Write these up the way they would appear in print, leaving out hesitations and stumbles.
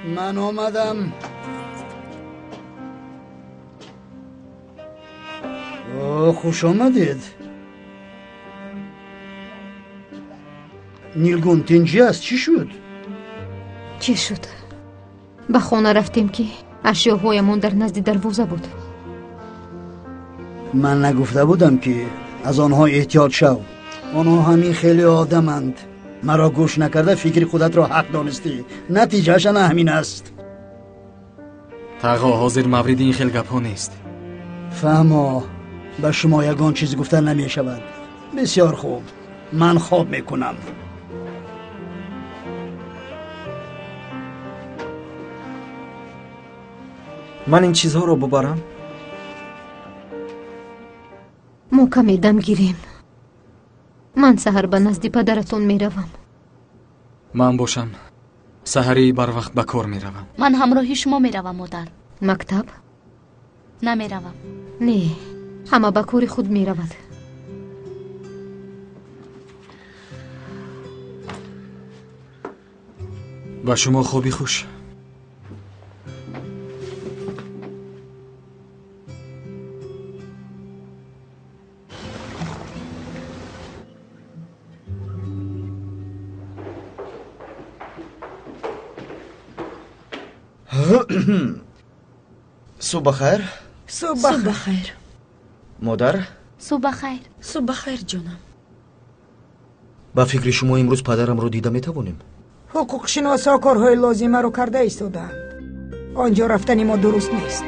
من آمدم. خوش آمدید. نیلگون تنجی است. چی شد؟ چی شد؟ به خانه رفتیم که اشیاهایمان در نزد دروازه بود. من نگفته بودم که از آنها احتیاط شو. آنها همین خیلی آدمند. مرا گوش نکرده فکر خودت را حق دانستی. نتیجهشان همین است. تقا حاضر مورد این خیلی گپ ها نیست. فهما به شما یگان چیز گفتن نمی شود. بسیار خوب، من خواب میکنم. من این چیزها رو ببرم؟ ما کمی دم گیریم. من سحر به نزد پدرتون می روم. من باشم سحری بر وقت به کار می روم. من همراه شما می روم مادر. مکتب؟ نمی روم. نه، همه به کار خود می رود. به شما خوبی خوش. صبح خیر. صبح خیر. مادر؟ صبح خیر. صبح خیر جانم. با فکر شما امروز پدرم رو دیده میتوانیم؟ حقوق شناسا کارهای لازمه رو کرده ایستادند. آنجا رفتن ما درست نیست.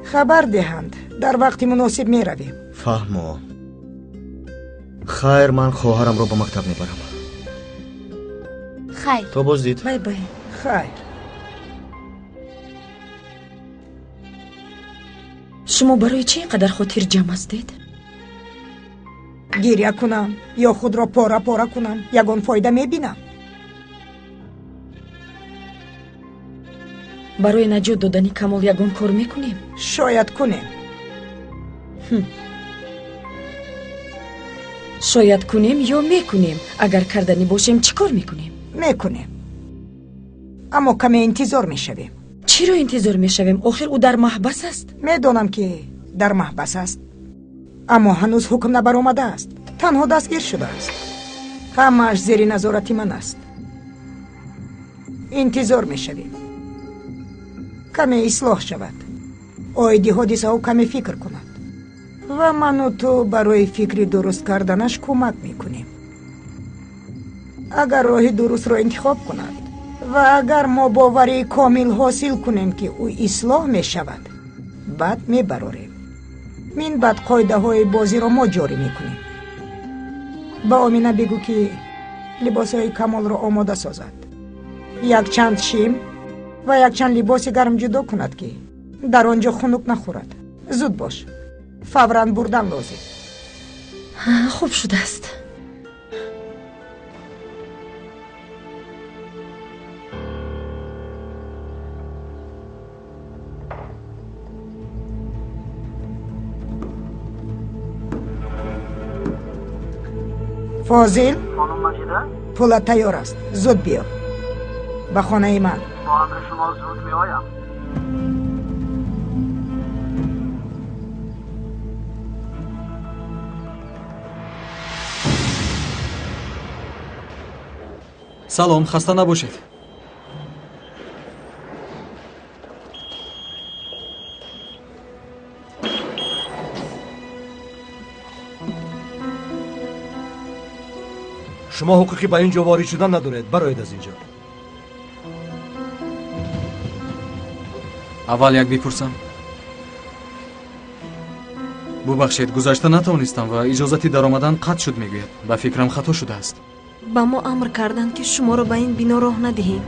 خبر دهند، در وقت مناسب می رویم. فهمو. خیر، من خواهرم رو به مکتب میبرم. خیر. تا بازدید. بای بای. خیر. شما برای چی اینقدر خاطر جمع هستید؟ گریه کنم یا خود را پاره پاره کنم یگان فایده میبینم. برای نجات دادن کمال یگان کار میکنیم؟ شاید کنیم. شاید کنیم یا میکنیم. اگر کردنی باشیم چی کار میکنیم؟ میکنیم، اما کمی انتظار میشویم. چرا انتظار میشویم؟ آخر او در محبس است. میدانم که در محبس است، اما هنوز حکم نبرآمده است. تنها دستگیر شده است. همه‌اش زیر نظارت من است. انتظار میشویم کمی اصلاح شود، آیدی حادثه ها کمی فکر کند و من و تو برای فکر درست کردنش کمک میکنیم. اگر راه درست را انتخاب کند و اگر ما باوری کامل حاصل کنیم که او اصلاح می شود، بعد می براریم. من بعد قاعده های بازی را ما جاری می کنیم. با آمینه بگو که لباس های کمال را آماده سازد. یک چند شیم و یک چند لباس گرم جدا کند که در آنجا خنک نخورد. زود باش، فوراً بردن لازم. خوب شده است. فاضل، خانم مجیده؟ پولت تیار است، زود بیا به خانه من. با امر شما زود می آیم. سلام، خسته نباشید. شما حقوقی به اینجا وارد شدن ندارید. برایید از اینجا. اول یک بپرسم. ببخشید، گذشته نتوانستم و اجازتی در آمدن قطع شد میگوید. به فکرم خطا شده است. با ما امر کردند که شما رو به این بنا راه ندهیم.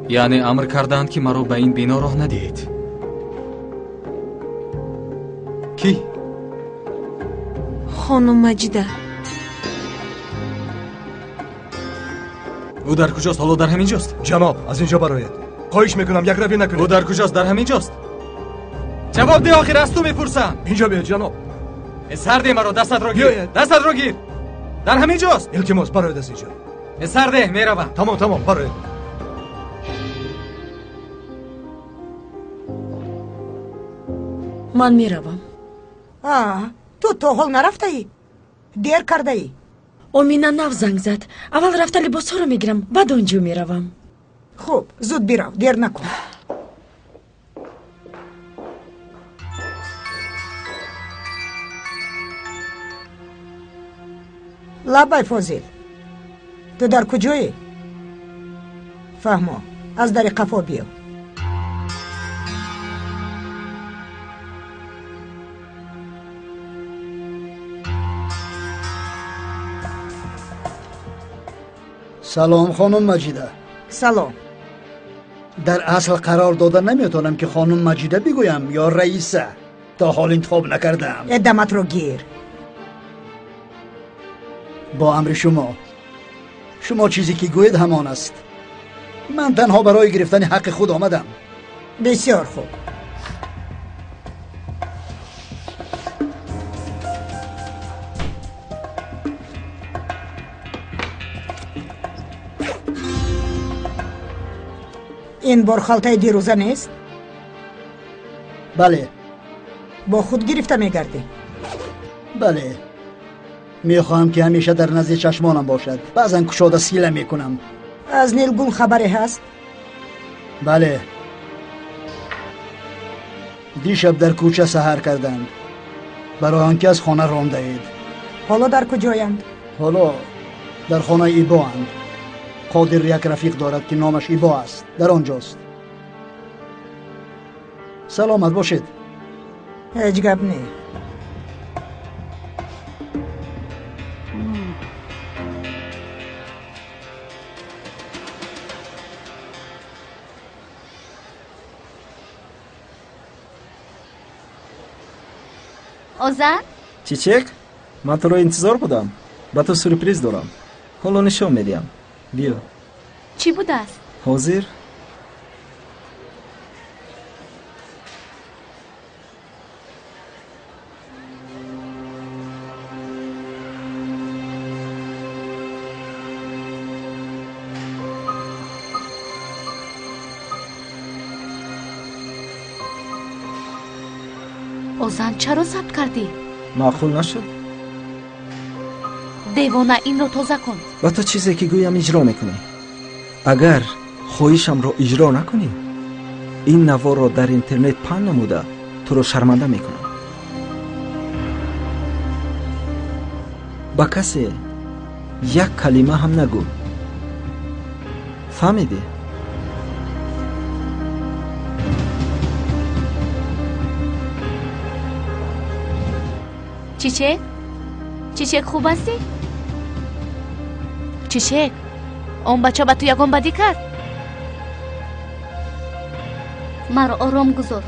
یعنی امر کردند که مرا به این بنا راه ندهید. کی؟ خانم مجیده. او در کجاست؟ حالا در همین جاست؟ جناب، از اینجا برایید. خواهش میکنم یک روی نکنید. او در کجاست؟ در همین جاست. جواب ده، آخر از تو میپرسم. اینجا بیا جناب. سرده مرا دستت را گیر. بیاید. دستت را گیر. در همین جاست. التماس براید از اینجا. سرده میروم. تمام براید. من میروم. تو تا حال نرفته ای؟ دیر کرده ای؟ امینه نو زنگ زد. اول رفته لباس ها رو میگیرم بعد اونجا میروم. خوب زود بیرو، دیر نکن. لبای فاضل، تو در کجایی؟ فهمو، از در قفا بیا. سلام خانم مجیده. سلام. در اصل قرار داده نمیتونم که خانم مجیده بگویم یا رئیسه. تا حال انتخاب نکردم. ادامت رو گیر. با امر شما چیزی که گوید همان است. من تنها برای گرفتن حق خود آمدم. بسیار خوب. این بار خالتای دیروزه نیست؟ بله. با خود گرفته میگردی؟ بله. میخواهم که همیشه در نزد چشمانم باشد. بعضا کشاده سیله میکنم. از نیلگون خبری هست؟ بله. دیشب در کوچه سحر کردند. برای آنکه از خانه رانده اید. حالا در کجایند؟ حالا در خانه ایبا اند. قادر یک رفیق دارد که نامش ایبا است. در آنجاست. سلامت باشید. هیچ گپ نی. озан чичек ман туро интизор будам ба ту сюрприз дорам ҳоло нишон медиҳам биё чӣ будааст ҳозир озан чаро забт кардӣ маъқул нашуд девона инро тоза кун ба ту чизе ки гӯям иҷро мекунӣ агар хоҳишамро иҷро накунӣ ин наворро дар интернет паҳн намуда туро шарманда мекунам ба касе як калима ҳам нагӯ фаҳмидӣ чичек чичек хуб ҳастӣ чичек он бача ба ту ягон бадӣ кард маро ором гузор